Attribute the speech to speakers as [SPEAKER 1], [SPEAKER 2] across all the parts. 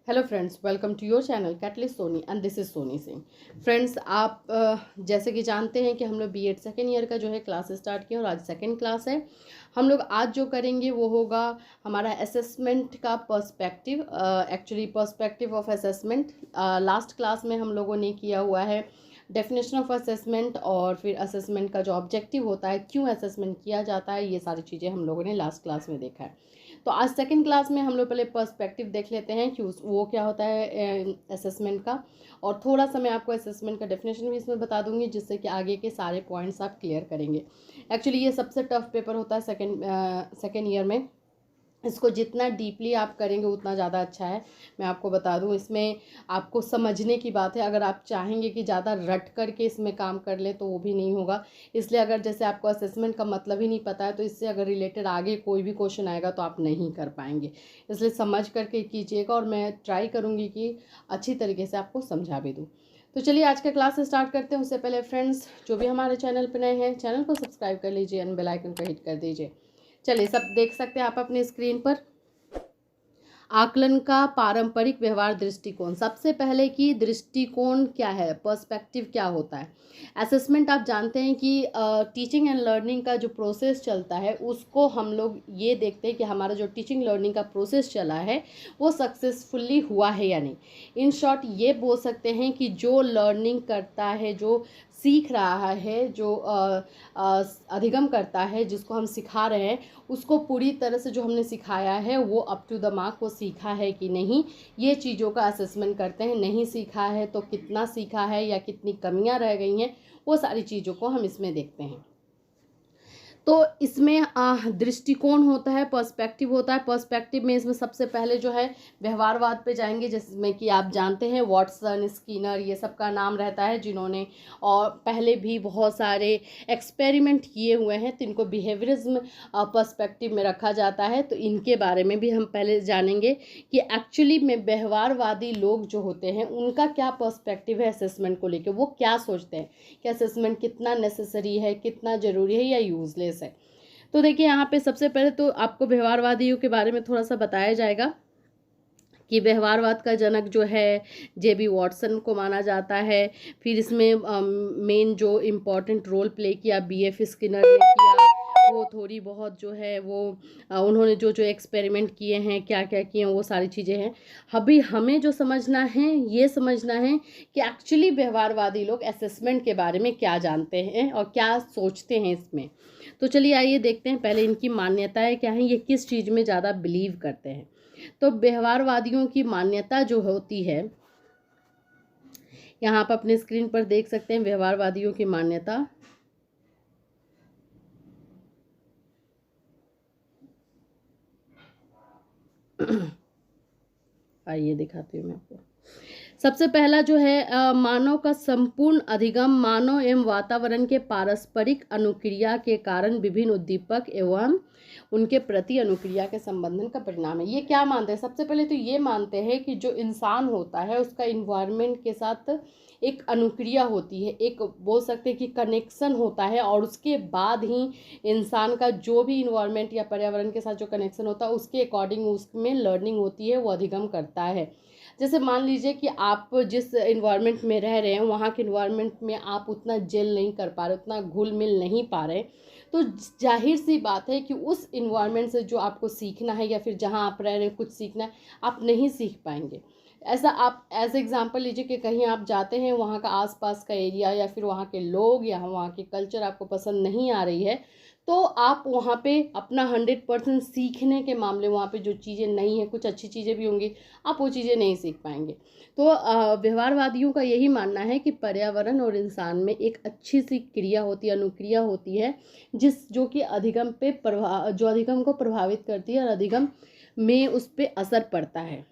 [SPEAKER 1] Hello friends, welcome to your channel catalyst Soni and this is Soni Singh. Friends, आप जैसे कि जानते हैं कि हम लोग बीएड सेकेंड ईयर का जो है क्लास स्टार्ट किया और आज सेकेंड क्लास है। हम लोग आज जो करेंगे वो होगा हमारा असेसमेंट का perspective, actually perspective of assessment. Last class में हम लोगों ने किया हुआ है डेफिनेशन ऑफ असेसमेंट और फिर असेसमेंट का जो ऑब्जेक्टिव होता है, क्यों असेसमेंट किया जाता है, ये सारी चीज़ें हम लोगों ने लास्ट क्लास में देखा है। तो आज सेकंड क्लास में हम लोग पहले पर्सपेक्टिव देख लेते हैं कि वो क्या होता है असेसमेंट का, और थोड़ा सा मैं आपको असेसमेंट का डेफिनेशन भी इसमें बता दूंगी जिससे कि आगे के सारे पॉइंट्स आप क्लियर करेंगे। एक्चुअली ये सबसे टफ पेपर होता है सेकेंड ईयर में। इसको जितना डीपली आप करेंगे उतना ज़्यादा अच्छा है। मैं आपको बता दूं, इसमें आपको समझने की बात है। अगर आप चाहेंगे कि ज़्यादा रट करके इसमें काम कर ले तो वो भी नहीं होगा। इसलिए अगर जैसे आपको असेसमेंट का मतलब ही नहीं पता है तो इससे अगर रिलेटेड आगे कोई भी क्वेश्चन आएगा तो आप नहीं कर पाएंगे। इसलिए समझ करके कीजिएगा और मैं ट्राई करूँगी कि अच्छी तरीके से आपको समझा भी दूँ। तो चलिए आज का क्लास स्टार्ट करते हैं। उससे पहले फ्रेंड्स, जो भी हमारे चैनल पर नए हैं, चैनल को सब्सक्राइब कर लीजिए एंड बेल आइकन को हिट कर दीजिए। चलिए, सब देख सकते हैं आप अपनी स्क्रीन पर। आकलन का पारंपरिक व्यवहार दृष्टिकोण। सबसे पहले कि दृष्टिकोण क्या है, पर्सपेक्टिव क्या होता है। असेसमेंट आप जानते हैं कि टीचिंग एंड लर्निंग का जो प्रोसेस चलता है उसको हम लोग ये देखते हैं कि हमारा जो टीचिंग लर्निंग का प्रोसेस चला है वो सक्सेसफुली हुआ है या नहीं। इन शॉर्ट ये बोल सकते हैं कि जो लर्निंग करता है, जो सीख रहा है, जो अधिगम करता है, जिसको हम सिखा रहे हैं, उसको पूरी तरह से जो हमने सिखाया है वो अप टू द मार्क वो सीखा है कि नहीं, ये चीज़ों का असेसमेंट करते हैं। नहीं सीखा है तो कितना सीखा है या कितनी कमियां रह गई हैं, वो सारी चीज़ों को हम इसमें देखते हैं। तो इसमें दृष्टिकोण होता है, पर्सपेक्टिव होता है। पर्सपेक्टिव में इसमें सबसे पहले जो है व्यवहारवाद पे जाएंगे, जिसमें कि आप जानते हैं वॉटसन, स्किनर, ये सब का नाम रहता है, जिन्होंने और पहले भी बहुत सारे एक्सपेरिमेंट किए हुए हैं। तो इनको बिहेवियरिज्म पर्सपेक्टिव में रखा जाता है। तो इनके बारे में भी हम पहले जानेंगे कि एक्चुअली में व्यवहारवादी लोग जो होते हैं उनका क्या पर्सपेक्टिव है असेसमेंट को लेकर। वो क्या सोचते हैं कि असेसमेंट कितना नेसेसरी है, कितना ज़रूरी है या यूजलेस है। तो देखिए, यहाँ पे सबसे पहले तो आपको व्यवहारवादियों के बारे में थोड़ा सा बताया जाएगा कि व्यवहारवाद का जनक जो है जेबी वॉटसन को माना जाता है। फिर इसमें मेन जो इम्पोर्टेंट रोल प्ले किया बीएफ स्किनर ने किया। वो थोड़ी बहुत जो है वो उन्होंने जो जो एक्सपेरिमेंट किए हैं, क्या क्या किए हैं, वो सारी चीज़ें हैं। अभी हमें जो समझना है, ये समझना है कि एक्चुअली व्यवहारवादी लोग असेसमेंट के बारे में क्या जानते हैं और क्या सोचते हैं इसमें। तो चलिए आइए देखते हैं पहले इनकी मान्यताएं क्या हैं, ये किस चीज़ में ज़्यादा बिलीव करते हैं। तो व्यवहारवादियों की मान्यता जो होती है, यहाँ आप अपने स्क्रीन पर देख सकते हैं व्यवहारवादियों की मान्यता। आइए दिखाती हूँ मैं आपको। सबसे पहला जो है मानव का संपूर्ण अधिगम मानव एवं वातावरण के पारस्परिक अनुक्रिया के कारण विभिन्न उद्दीपक एवं उनके प्रति अनुक्रिया के संबंधन का परिणाम है। ये क्या मानते हैं? सबसे पहले तो ये मानते हैं कि जो इंसान होता है उसका इन्वायरमेंट के साथ एक अनुक्रिया होती है, एक बोल सकते हैं कि कनेक्शन होता है, और उसके बाद ही इंसान का जो भी इन्वायरमेंट या पर्यावरण के साथ जो कनेक्शन होता है उसके अकॉर्डिंग उसमें लर्निंग होती है, वो अधिगम करता है। जैसे मान लीजिए कि आप जिस इन्वायरमेंट में रह रहे हैं वहाँ के इन्वायरमेंट में आप उतना जेल नहीं कर पा रहे, उतना घुल मिल नहीं पा रहे, तो जाहिर सी बात है कि उस इन्वायरमेंट से जो आपको सीखना है या फिर जहाँ आप रह रहे हैं कुछ सीखना है, आप नहीं सीख पाएंगे। ऐसा आप एज एग्जाम्पल लीजिए कि कहीं आप जाते हैं, वहाँ का आसपास का एरिया या फिर वहाँ के लोग या वहाँ के कल्चर आपको पसंद नहीं आ रही है, तो आप वहाँ पे अपना 100% सीखने के मामले, वहाँ पे जो चीज़ें नहीं हैं, कुछ अच्छी चीज़ें भी होंगी, आप वो चीज़ें नहीं सीख पाएंगे। तो व्यवहारवादियों का यही मानना है कि पर्यावरण और इंसान में एक अच्छी सी क्रिया होती है, अनुक्रिया होती है, जो कि अधिगम पे जो अधिगम को प्रभावित करती है और अधिगम में उस पर असर पड़ता है।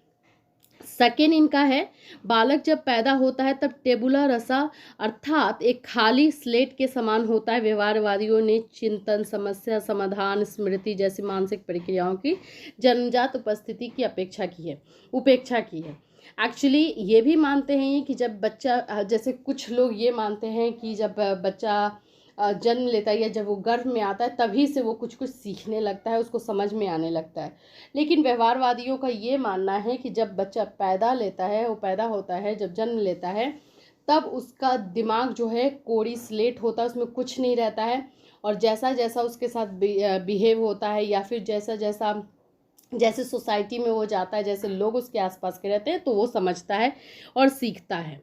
[SPEAKER 1] सेकेंड इनका है, बालक जब पैदा होता है तब टेबुला रसा अर्थात एक खाली स्लेट के समान होता है। व्यवहारवादियों ने चिंतन, समस्या समाधान, स्मृति जैसी मानसिक प्रक्रियाओं की जन्मजात उपस्थिति की उपेक्षा की है। एक्चुअली ये भी मानते हैं कि जब बच्चा, जैसे कुछ लोग ये मानते हैं कि जब बच्चा जन्म लेता है या जब वो गर्भ में आता है तभी से वो कुछ कुछ सीखने लगता है, उसको समझ में आने लगता है। लेकिन व्यवहारवादियों का ये मानना है कि जब बच्चा वो पैदा होता है, जब जन्म लेता है तब उसका दिमाग जो है कोरी स्लेट होता है, उसमें कुछ नहीं रहता है, और जैसा जैसा उसके साथ बिहेव होता है या फिर जैसे सोसाइटी में वो जाता है, जैसे लोग उसके आसपास के रहते हैं, तो वो समझता है और सीखता है।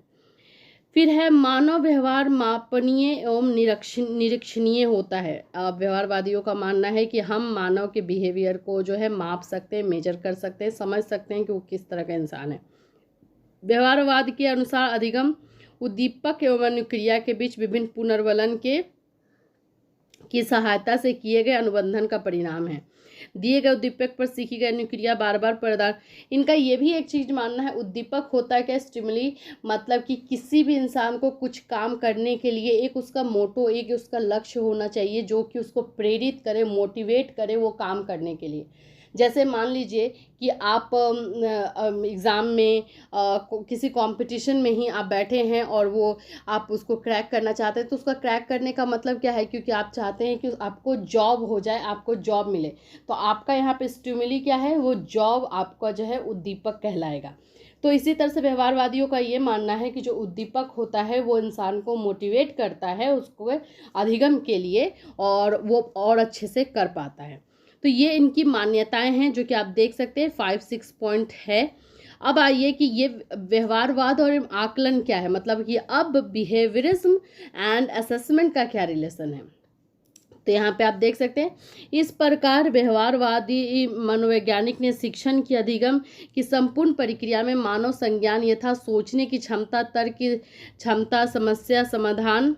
[SPEAKER 1] फिर है मानव व्यवहार मापनीय एवं निरीक्षणीय होता है। व्यवहारवादियों का मानना है कि हम मानव के बिहेवियर को जो है माप सकते हैं, मेजर कर सकते हैं, समझ सकते हैं कि वो किस तरह का इंसान है। व्यवहारवाद के अनुसार अधिगम उद्दीपक एवं अनुक्रिया के बीच विभिन्न पुनर्वलन की सहायता से किए गए अनुबंधन का परिणाम है। दिए गए उद्दीपक पर सीखी गई अनुक्रिया बार बार प्रदान। इनका ये भी एक चीज मानना है, उद्दीपक होता है क्या, स्टिमुली, मतलब कि किसी भी इंसान को कुछ काम करने के लिए एक उसका मोटो, एक उसका लक्ष्य होना चाहिए जो कि उसको प्रेरित करे, मोटिवेट करे वो काम करने के लिए। जैसे मान लीजिए कि आप एग्ज़ाम में किसी कंपटीशन में ही आप बैठे हैं और वो आप उसको क्रैक करना चाहते हैं, तो उसका क्रैक करने का मतलब क्या है, क्योंकि आप चाहते हैं कि आपको जॉब हो जाए, आपको जॉब मिले, तो आपका यहाँ पे स्टिमुली क्या है, वो जॉब आपका जो है उद्दीपक कहलाएगा। तो इसी तरह से व्यवहारवादियों का ये मानना है कि जो उद्दीपक होता है वो इंसान को मोटिवेट करता है उसको अधिगम के लिए, और वो और अच्छे से कर पाता है। तो ये इनकी मान्यताएं हैं जो कि आप देख सकते हैं 5-6 पॉइंट है। अब आइए कि ये व्यवहारवाद और आकलन क्या है, मतलब कि अब बिहेवियरिज्म एंड असेसमेंट का क्या रिलेशन है। तो यहाँ पे आप देख सकते हैं, इस प्रकार व्यवहारवादी मनोवैज्ञानिक ने शिक्षण की अधिगम की संपूर्ण प्रक्रिया में मानव संज्ञान यथा सोचने की क्षमता, तर्क की क्षमता, समस्या समाधान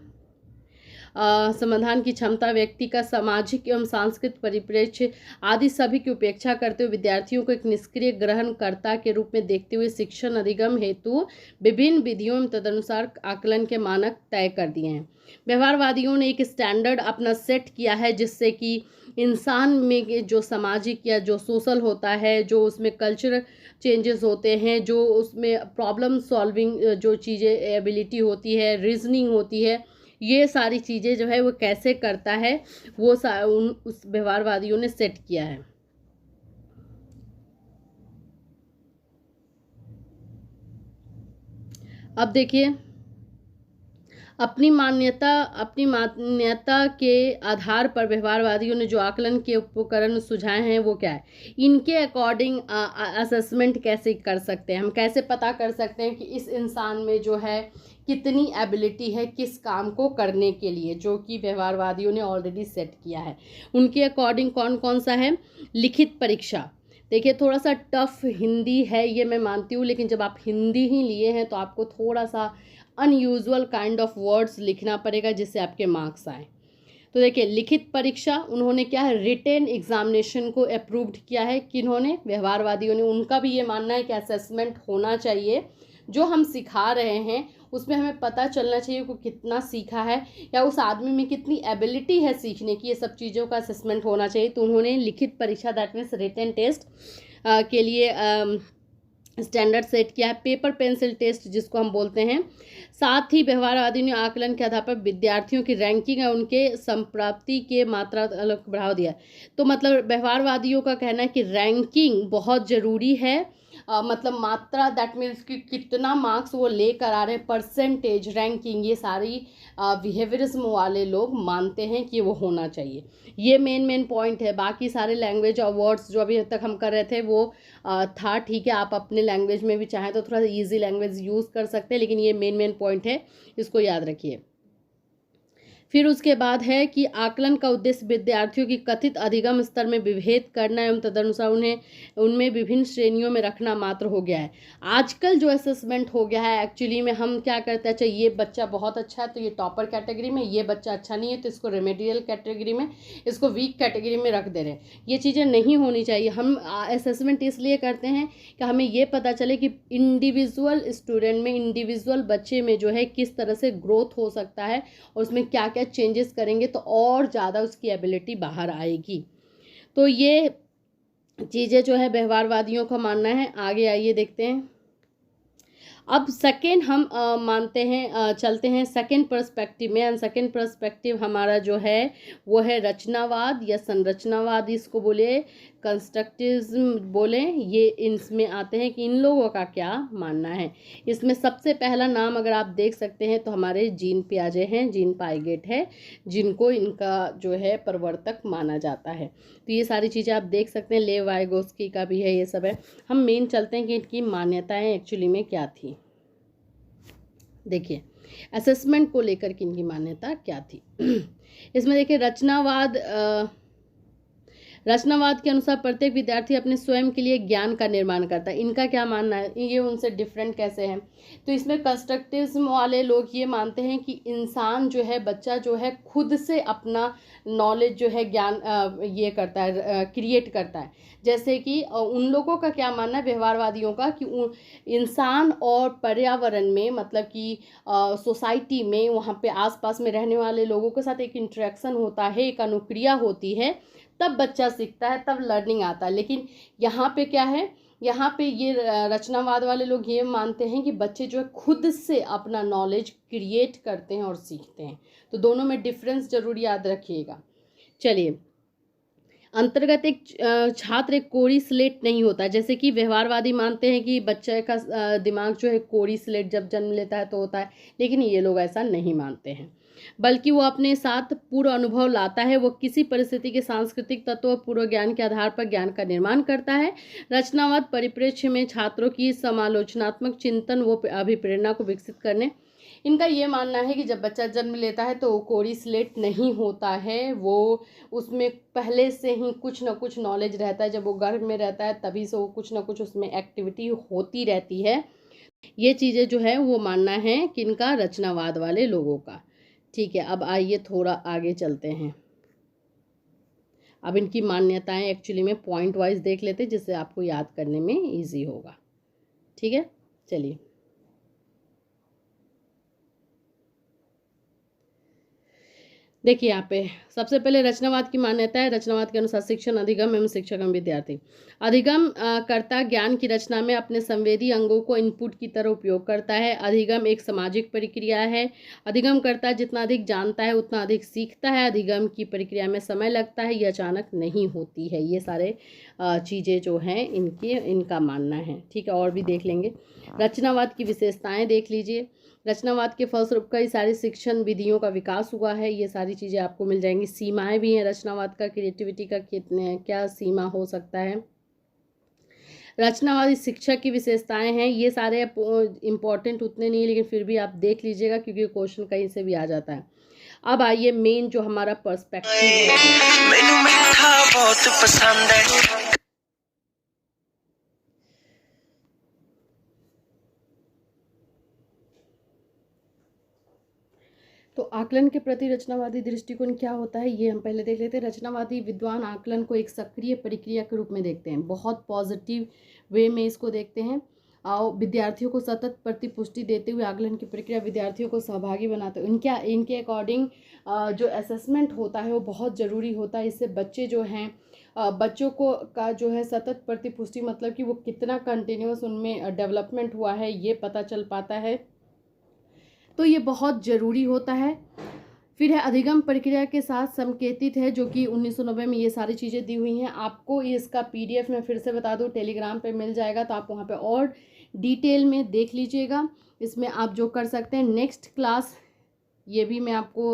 [SPEAKER 1] की क्षमता, व्यक्ति का सामाजिक एवं सांस्कृतिक परिप्रेक्ष्य आदि सभी की उपेक्षा करते हुए विद्यार्थियों को एक निष्क्रिय ग्रहणकर्ता के रूप में देखते हुए शिक्षण अधिगम हेतु विभिन्न विधियों में तदनुसार आकलन के मानक तय कर दिए हैं। व्यवहारवादियों ने एक स्टैंडर्ड अपना सेट किया है जिससे कि इंसान में जो सामाजिक या जो सोशल होता है, जो उसमें कल्चरल चेंजेस होते हैं, जो उसमें प्रॉब्लम सॉल्विंग जो चीज़ें एबिलिटी होती है, रीजनिंग होती है, ये सारी चीज़ें जो है वो कैसे करता है वो उस व्यवहारवादियों ने सेट किया है। अब देखिए, अपनी मान्यता के आधार पर व्यवहारवादियों ने जो आकलन के उपकरण सुझाए हैं वो क्या है, इनके अकॉर्डिंग असेसमेंट कैसे कर सकते हैं, हम कैसे पता कर सकते हैं कि इस इंसान में जो है कितनी एबिलिटी है किस काम को करने के लिए, जो कि व्यवहारवादियों ने ऑलरेडी सेट किया है। उनके अकॉर्डिंग कौन कौन सा है, लिखित परीक्षा। देखिए थोड़ा सा टफ हिंदी है ये मैं मानती हूँ, लेकिन जब आप हिंदी ही लिए हैं तो आपको थोड़ा सा अनयूजुअल काइंड ऑफ वर्ड्स लिखना पड़ेगा जिससे आपके मार्क्स आए। तो देखिए लिखित परीक्षा, उन्होंने क्या है, रिटेन एग्जामिनेशन को अप्रूव्ड किया है, किन्होंने, व्यवहारवादियों ने। उनका भी ये मानना है कि असेसमेंट होना चाहिए, जो हम सिखा रहे हैं उसमें हमें पता चलना चाहिए कि कितना सीखा है या उस आदमी में कितनी एबिलिटी है सीखने की, ये सब चीज़ों का असेसमेंट होना चाहिए। तो उन्होंने लिखित परीक्षा दैट मीन्स रिटेन टेस्ट के लिए स्टैंडर्ड सेट किया है, पेपर पेंसिल टेस्ट जिसको हम बोलते हैं। साथ ही व्यवहारवादी ने आकलन के आधार पर विद्यार्थियों की रैंकिंग और उनके संप्राप्ति के मात्रा को बढ़ावा दिया। तो मतलब व्यवहारवादियों का कहना है कि रैंकिंग बहुत ज़रूरी है, मतलब मात्रा दैट मीन्स कि कितना मार्क्स वो लेकर आ रहे हैं, परसेंटेज, रैंकिंग, ये सारी बिहेवियरिज्म वाले लोग मानते हैं कि वो होना चाहिए। ये मेन पॉइंट है। बाकी सारे लैंग्वेज और वर्ड्स जो अभी तक हम कर रहे थे वो था, ठीक है, आप अपने लैंग्वेज में भी चाहें तो थोड़ा ईजी लैंग्वेज यूज़ कर सकते हैं, लेकिन ये मेन पॉइंट है, इसको याद रखिए। फिर उसके बाद है कि आकलन का उद्देश्य विद्यार्थियों की कथित अधिगम स्तर में विभेद करना एवं तदनुसार उन्हें उनमें विभिन्न श्रेणियों में रखना मात्र हो गया है। आजकल जो असेसमेंट हो गया है एक्चुअली में हम क्या करते हैं, अच्छा ये बच्चा बहुत अच्छा है तो ये टॉपर कैटेगरी में, ये बच्चा अच्छा नहीं है तो इसको रेमेडियल कैटेगरी में, इसको वीक कैटेगरी में रख दे रहे हैं। ये चीज़ें नहीं होनी चाहिए। हम असेसमेंट इसलिए करते हैं कि हमें ये पता चले कि इंडिविजुअल स्टूडेंट में, इंडिविजुअल बच्चे में जो है किस तरह से ग्रोथ हो सकता है और उसमें क्या क्या चेंजेस करेंगे तो और ज़्यादा उसकी एबिलिटी बाहर आएगी। तो ये चीज़ें जो है व्यवहारवादियों का मानना है। आगे आइए देखते हैं। अब सेकेंड हम मानते हैं चलते हैं सेकेंड पर्सपेक्टिव में, एंड सेकेंड पर्सपेक्टिव हमारा जो है वो है रचनावाद या संरचनावाद, इसको बोले कंस्ट्रक्टिविज्म बोले, ये इसमें आते हैं कि इन लोगों का क्या मानना है। इसमें सबसे पहला नाम अगर आप देख सकते हैं तो हमारे जीन पियाजे हैं, जीन पाइगेट है, जिनको इनका जो है प्रवर्तक माना जाता है। तो ये सारी चीज़ें आप देख सकते हैं, लेव वाइगोस्की का भी है, ये सब है। हम मेन चलते हैं कि इनकी मान्यताएं एक्चुअली में क्या थी। देखिए असेसमेंट को लेकर की इनकी मान्यता क्या थी। इसमें देखिए रचनावाद के अनुसार प्रत्येक विद्यार्थी अपने स्वयं के लिए ज्ञान का निर्माण करता है। इनका क्या मानना है, ये उनसे डिफरेंट कैसे है। तो इसमें कंस्ट्रक्टिविज्म वाले लोग ये मानते हैं कि इंसान जो है, बच्चा जो है, खुद से अपना नॉलेज जो है, ज्ञान ये करता है, क्रिएट करता है। जैसे कि उन लोगों का क्या मानना है, व्यवहारवादियों का, कि इंसान और पर्यावरण में, मतलब कि सोसाइटी में, वहाँ पे आसपास में रहने वाले लोगों के साथ एक इंटरेक्शन होता है, एक अनुक्रिया होती है, तब बच्चा सीखता है, तब लर्निंग आता है। लेकिन यहाँ पे क्या है, यहाँ पे ये रचनावाद वाले लोग ये मानते हैं कि बच्चे जो है खुद से अपना नॉलेज क्रिएट करते हैं और सीखते हैं। तो दोनों में डिफरेंस जरूर याद रखिएगा। चलिए, अंतर्गत एक छात्र एक कोरी स्लेट नहीं होता। जैसे कि व्यवहारवादी मानते हैं कि बच्चे का दिमाग जो है कोरी स्लेट जब जन्म लेता है तो होता है, लेकिन ये लोग ऐसा नहीं मानते हैं, बल्कि वो अपने साथ पूर्व अनुभव लाता है। वो किसी परिस्थिति के सांस्कृतिक तत्व और पूर्व ज्ञान के आधार पर ज्ञान का निर्माण करता है। रचनावाद परिप्रेक्ष्य में छात्रों की समालोचनात्मक चिंतन व अभिप्रेरणा को विकसित करने, इनका ये मानना है कि जब बच्चा जन्म लेता है तो कोरी स्लेट नहीं होता है, वो उसमें पहले से ही कुछ ना कुछ नॉलेज रहता है। जब वो गर्भ में रहता है तभी से वो कुछ ना कुछ उसमें एक्टिविटी होती रहती है। ये चीज़ें जो है वो मानना है कि इनका रचनावाद वाले लोगों का। ठीक है, अब आइए थोड़ा आगे चलते हैं। अब इनकी मान्यताएं एक्चुअली में पॉइंट वाइज देख लेते हैं, जिससे आपको याद करने में इजी होगा। ठीक है, चलिए। देखिए यहाँ पे सबसे पहले रचनावाद की मान्यता है। रचनावाद के अनुसार शिक्षण अधिगम एवं शिक्षक एवं विद्यार्थी। अधिगम कर्ता ज्ञान की रचना में अपने संवेदी अंगों को इनपुट की तरह उपयोग करता है। अधिगम एक सामाजिक प्रक्रिया है। अधिगम कर्ता जितना अधिक जानता है उतना अधिक सीखता है। अधिगम की प्रक्रिया में समय लगता है, ये अचानक नहीं होती है। ये सारे चीज़ें जो हैं इनका मानना है। ठीक है, और भी देख लेंगे। रचनावाद की विशेषताएँ देख लीजिए। रचनावाद के फलस्वरूप कई सारी शिक्षण विधियों का विकास हुआ है। ये सारी चीज़ें आपको मिल जाएंगी। सीमाएं भी हैं रचनावाद का, क्रिएटिविटी का कितने क्या सीमा हो सकता है। रचनावादी शिक्षक की विशेषताएं हैं। ये सारे इम्पॉर्टेंट उतने नहीं है, लेकिन फिर भी आप देख लीजिएगा क्योंकि क्वेश्चन कहीं से भी आ जाता है। अब आइए मेन जो हमारा पर्सपेक्टिव है, मैनू मीठा बहुत पसंद है। तो आकलन के प्रति रचनावादी दृष्टिकोण क्या होता है, ये हम पहले देख लेते हैं। रचनावादी विद्वान आकलन को एक सक्रिय प्रक्रिया के रूप में देखते हैं, बहुत पॉजिटिव वे में इसको देखते हैं। और विद्यार्थियों को सतत प्रतिपुष्टि देते हुए आकलन की प्रक्रिया विद्यार्थियों को सहभागी बनाते हैं। इनके अकॉर्डिंग जो असेसमेंट होता है वो बहुत ज़रूरी होता है। इससे बच्चे जो हैं, बच्चों को का जो है सतत प्रतिपुष्टि, मतलब कि वो कितना कंटिन्यूस उनमें डेवलपमेंट हुआ है, ये पता चल पाता है। तो ये बहुत ज़रूरी होता है। फिर है अधिगम प्रक्रिया के साथ संकेतित है, जो कि 1990 में ये सारी चीज़ें दी हुई हैं। आपको इसका PDF मैं फिर से बता दूं, टेलीग्राम पे मिल जाएगा, तो आप वहाँ पे और डिटेल में देख लीजिएगा। इसमें आप जो कर सकते हैं, नेक्स्ट क्लास ये भी मैं आपको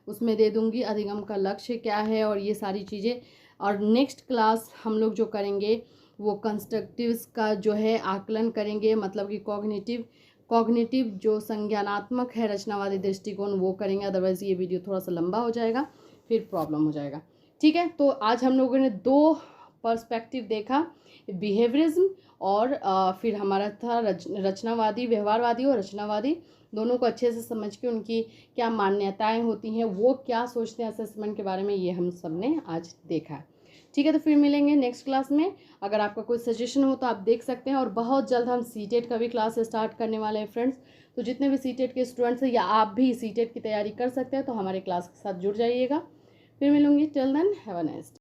[SPEAKER 1] उसमें दे दूँगी, अधिगम का लक्ष्य क्या है और ये सारी चीज़ें। और नेक्स्ट क्लास हम लोग जो करेंगे वो कंस्ट्रक्टिव्स का जो है आकलन करेंगे, मतलब कि कॉग्निटिव जो संज्ञानात्मक है रचनावादी दृष्टिकोण, वो करेंगे। अदरवाइज़ ये वीडियो थोड़ा सा लंबा हो जाएगा, फिर प्रॉब्लम हो जाएगा। ठीक है, तो आज हम लोगों ने 2 पर्सपेक्टिव देखा, बिहेवियरिज्म और फिर हमारा था रचनावादी, व्यवहारवादी और रचनावादी। दोनों को अच्छे से समझ के उनकी क्या मान्यताएं होती हैं, वो क्या सोचते हैं असेसमेंट के बारे में, ये हम सब ने आज देखा है। ठीक है, तो फिर मिलेंगे नेक्स्ट क्लास में। अगर आपका कोई सजेशन हो तो आप देख सकते हैं। और बहुत जल्द हम सीटेट का भी क्लास स्टार्ट करने वाले हैं फ्रेंड्स। तो जितने भी सीटेट के स्टूडेंट्स हैं या आप भी सीटेट की तैयारी कर सकते हैं तो हमारे क्लास के साथ जुड़ जाइएगा। फिर मिलूंगी। Till then have a nice day.